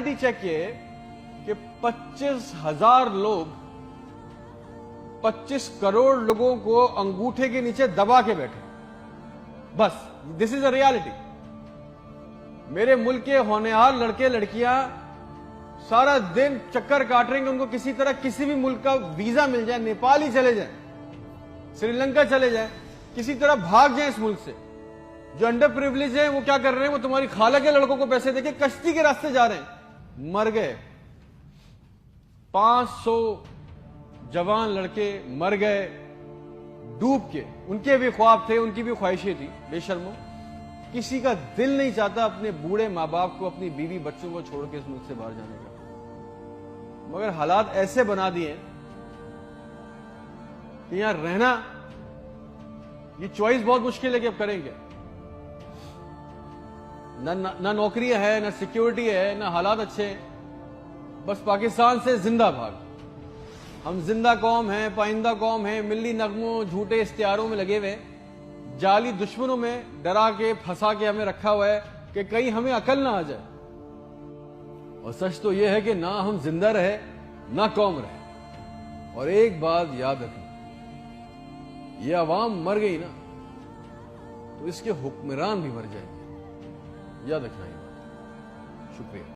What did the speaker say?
Check ये कि 25,000 लोग 25 करोड़ लोगों को अंगूठे के नीचे दबा के बैठे। बस दिस इज अ रियलिटी। मेरे मुल्क के होनहार लड़के लड़कियां सारा दिन चक्कर काट रहे हैं, उनको किसी तरह किसी भी मुल्क का वीजा मिल जाए, नेपाल ही चले जाए, श्रीलंका चले जाए, किसी तरह भाग जाए इस मुल्क से। जो अंडर प्रिविलेज है वो क्या कर रहे हैं, वो तुम्हारी खाला के लड़कों को पैसे देके कश्ती के रास्ते जा रहे हैं। मर गए 500 जवान लड़के मर गए डूब के। उनके भी ख्वाब थे, उनकी भी ख्वाहिशें थी। बेशर्मो, किसी का दिल नहीं चाहता अपने बूढ़े मां बाप को, अपनी बीवी बच्चों को छोड़ के इस मुल्क से बाहर जाने का, मगर हालात ऐसे बना दिए कि यहां रहना, ये चॉइस बहुत मुश्किल है कि अब करेंगे। ना नौकरियां है, ना सिक्योरिटी है, ना हालात अच्छे हैं। बस पाकिस्तान से जिंदा भाग। हम जिंदा कौम हैं, पाइंदा कौम हैं, मिली नगमों झूठे इश्तिहारों में लगे हुए, जाली दुश्मनों में डरा के फंसा के हमें रखा हुआ है कि कहीं हमें अकल ना आ जाए। और सच तो यह है कि ना हम जिंदा रहे ना कौम रहे। और एक बात याद रखना, ये अवाम मर गई ना तो इसके हुक्मरान भी मर जाएंगे। याद रखना ये बात। शुक्रिया।